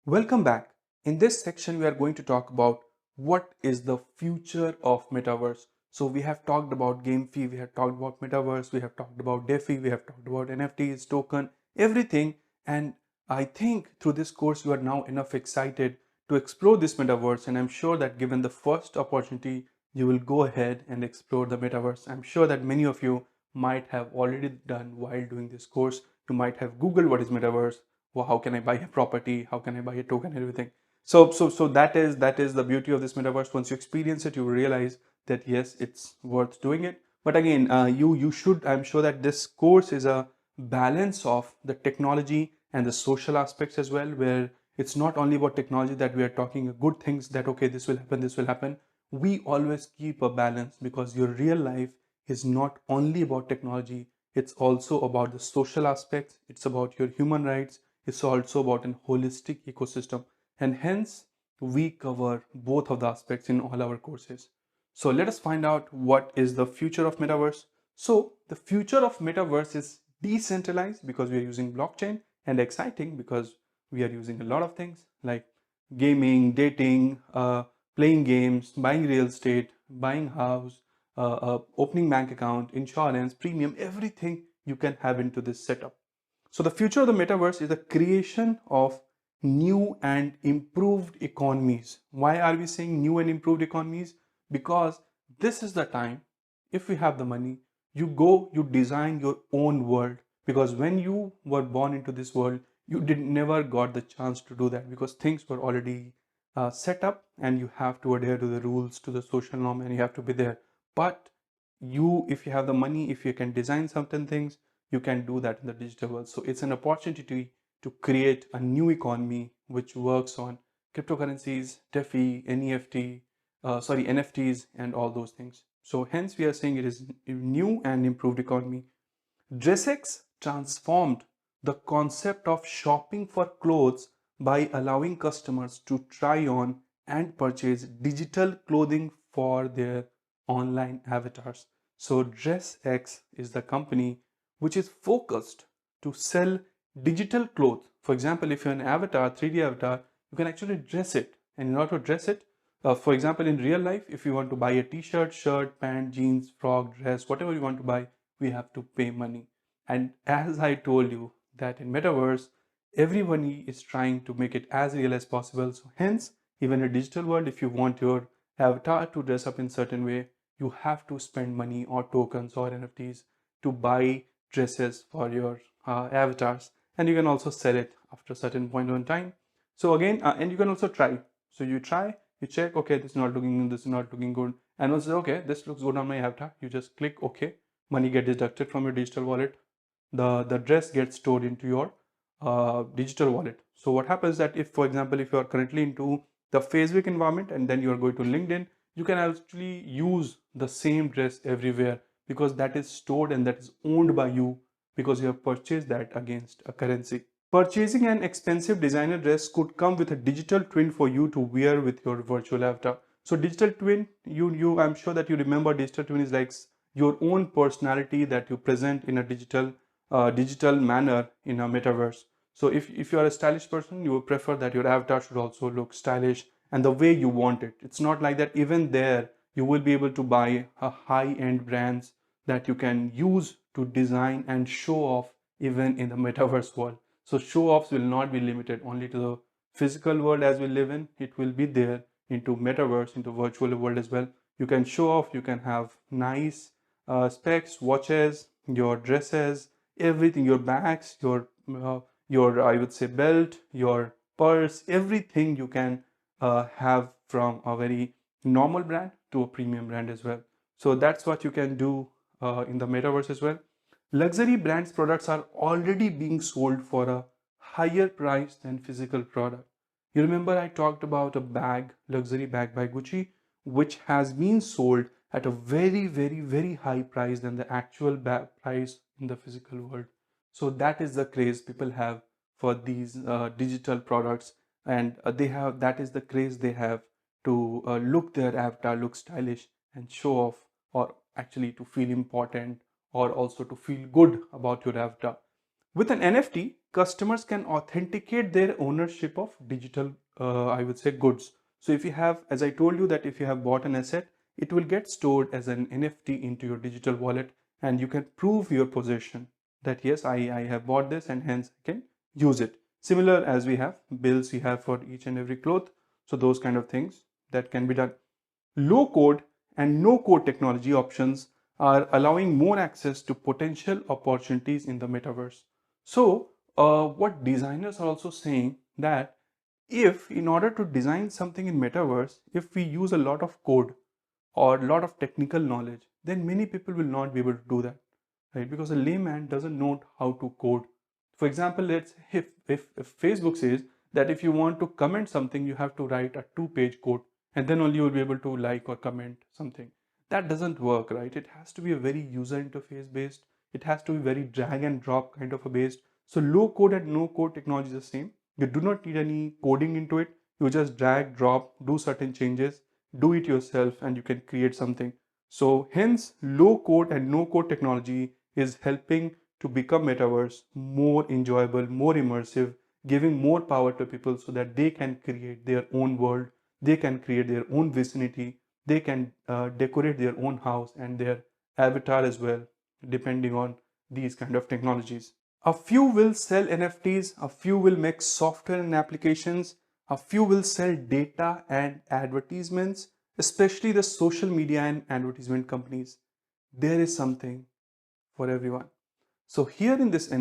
Welcome back. In this section, we are going to talk about what is the future of metaverse. So we have talked about game fee, we have talked about metaverse, we have talked about DeFi, we have talked about NFTs, token, everything. And I think through this course, you are now enough excited to explore this metaverse. And I'm sure that given the first opportunity, you will go ahead and explore the metaverse. I'm sure that many of you might have already done while doing this course. You might have Googled what is metaverse, well, how can I buy a property, how can I buy a token, and everything. So that is the beauty of this metaverse. Once you experience it, you realize that yes, it's worth doing it. But again, you should, I'm sure that this course is a balance of the technology and the social aspects as well, where it's not only about technology that we are talking good things that okay, this will happen, this will happen. We always keep a balance because your real life is not only about technology, it's also about the social aspects, it's about your human rights, it's also about an holistic ecosystem, and hence we cover both of the aspects in all our courses. So let us find out what is the future of metaverse. So the future of metaverse is decentralized because we are using blockchain, and exciting because we are using a lot of things like gaming, dating, playing games, buying real estate, buying house, opening bank account, insurance, premium, everything you can have into this setup. So the future of the metaverse is the creation of new and improved economies. Why are we saying new and improved economies? Because this is the time, if we have the money, you go, you design your own world. Because when you were born into this world, you did never got the chance to do that because things were already set up and you have to adhere to the rules, to the social norm, and you have to be there. But you, if you have the money, if you can design certain things, you can do that in the digital world. So it's an opportunity to create a new economy which works on cryptocurrencies, DeFi, NFTs, and all those things. So hence we are saying it is a new and improved economy. DressX transformed the concept of shopping for clothes by allowing customers to try on and purchase digital clothing for their online avatars. So DressX is the company which is focused to sell digital clothes. For example, if you're an avatar, 3D avatar, you can actually dress it. And in order to dress it, for example, in real life, if you want to buy a t-shirt, shirt, pant, jeans, frog, dress, whatever you want to buy, we have to pay money. And as I told you that in metaverse, everybody is trying to make it as real as possible. So hence, even in a digital world, if you want your avatar to dress up in certain way, you have to spend money or tokens or NFTs to buy dresses for your avatars. And you can also sell it after a certain point in time. So again, and you can also try. So you try, you check, okay, this is not looking good, this is not looking good. And also, okay, this looks good on my avatar. You just click okay, money get deducted from your digital wallet. The dress gets stored into your digital wallet. So what happens that if, for example, if you are currently into the Facebook environment and then you are going to LinkedIn, you can actually use the same dress everywhere because that is stored and that is owned by you because you have purchased that against a currency. Purchasing an expensive designer dress could come with a digital twin for you to wear with your virtual avatar. So digital twin, I'm sure that you remember digital twin is like your own personality that you present in a digital manner in a metaverse. So if you are a stylish person, you would prefer that your avatar should also look stylish and the way you want it. It's not like that. Even there, you will be able to buy a high-end brands that you can use to design and show off even in the metaverse world. So show offs will not be limited only to the physical world as we live in. It will be there into metaverse, into virtual world as well. You can show off, you can have nice specs, watches, your dresses, everything, your bags, your I would say belt, your purse, everything you can have from a very normal brand to a premium brand as well. So that's what you can do in the metaverse as well. Luxury brands products are already being sold for a higher price than physical product. You remember I talked about a bag, luxury bag by Gucci, which has been sold at a very, very, very high price than the actual price in the physical world. So that is the craze people have for these digital products, and that is the craze they have to look their avatar, look stylish, and show off, or actually to feel important, or also to feel good about your avatar. With an NFT, customers can authenticate their ownership of digital, I would say, goods. So if you have, as I told you, that if you have bought an asset, it will get stored as an NFT into your digital wallet, and you can prove your possession that yes, I have bought this and hence I can use it. Similar as we have bills you have for each and every cloth. So those kind of things that can be done. Low code and no code technology options are allowing more access to potential opportunities in the metaverse. So, what designers are also saying that if in order to design something in metaverse, if we use a lot of code or a lot of technical knowledge, then many people will not be able to do that, right? Because a layman doesn't know how to code. For example, let's if Facebook says that if you want to comment something, you have to write a two-page code, and then only you will be able to like or comment something. That doesn't work, right? It has to be a very user interface based. It has to be very drag and drop kind of a based. So low code and no code technology is the same. You do not need any coding into it. You just drag, drop, do certain changes, do it yourself, and you can create something. So hence low code and no code technology is helping to become metaverse more enjoyable, more immersive, giving more power to people so that they can create their own world, they can create their own vicinity, they can decorate their own house and their avatar as well, depending on these kind of technologies. A few will sell NFTs, a few will make software and applications, a few will sell data and advertisements, especially the social media and advertisement companies. There is something for everyone. So here in this in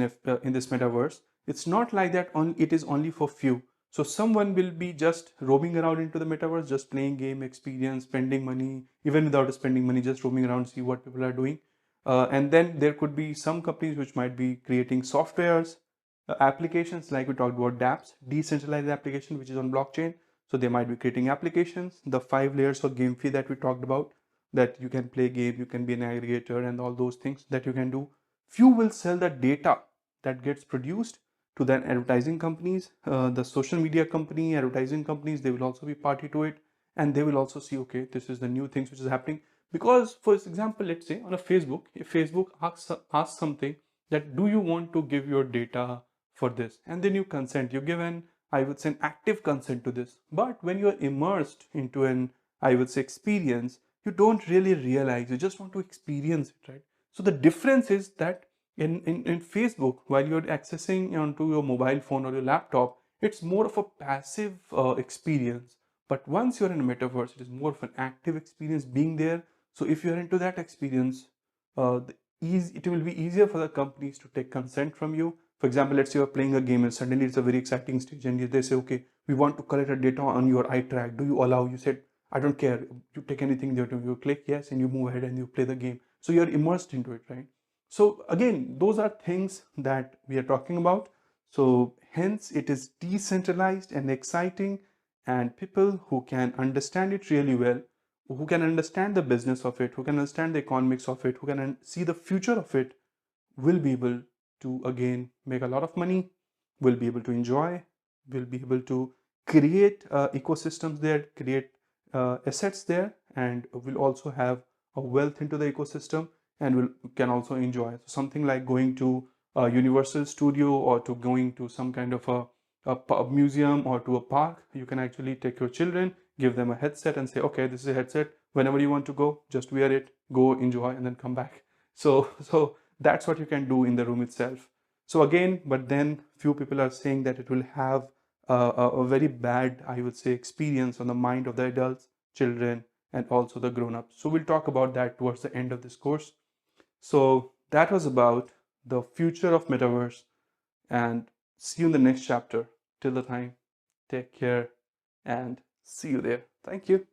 this metaverse, it's not like that it is only for few. So someone will be just roaming around into the metaverse, just playing game experience, spending money, even without spending money, just roaming around, see what people are doing. And then there could be some companies which might be creating softwares, applications like we talked about dApps, decentralized application, which is on blockchain. So they might be creating applications, the 5 layers of game fee that we talked about, that you can play game, you can be an aggregator and all those things that you can do. Few will sell the data that gets produced to the advertising companies, the social media company, advertising companies, they will also be party to it, and they will also see, okay, this is the new things which is happening. Because for example, let's say on a Facebook, if Facebook asks something that do you want to give your data for this, and then you consent, you give an, I would say, an active consent to this. But when you are immersed into an, I would say, experience, you don't really realize, you just want to experience it, right? So the difference is that in Facebook, while you're accessing onto your mobile phone or your laptop, it's more of a passive experience. But once you're in a metaverse, it is more of an active experience being there. So if you're into that experience, it will be easier for the companies to take consent from you. For example, let's say you're playing a game and suddenly it's a very exciting stage and they say, okay, we want to collect a data on your eye track. Do you allow? You said, I don't care. You take anything, you click yes and you move ahead and you play the game. So you're immersed into it, right? So again, those are things that we are talking about. So hence it is decentralized and exciting, and people who can understand it really well, who can understand the business of it, who can understand the economics of it, who can see the future of it, will be able to again make a lot of money, will be able to enjoy, will be able to create ecosystems there, create assets there, and will also have a wealth into the ecosystem, and can also enjoy. So something like going to a Universal Studio or to going to some kind of a museum or to a park, you can actually take your children, give them a headset and say, okay, this is a headset, whenever you want to go, just wear it, go enjoy and then come back. So that's what you can do in the room itself. So again, but then few people are saying that it will have a very bad, I would say, experience on the mind of the adults, children, and also the grown-ups. So we'll talk about that towards the end of this course. So that was about the future of metaverse, and see you in the next chapter. Till the time, take care and see you there. Thank you.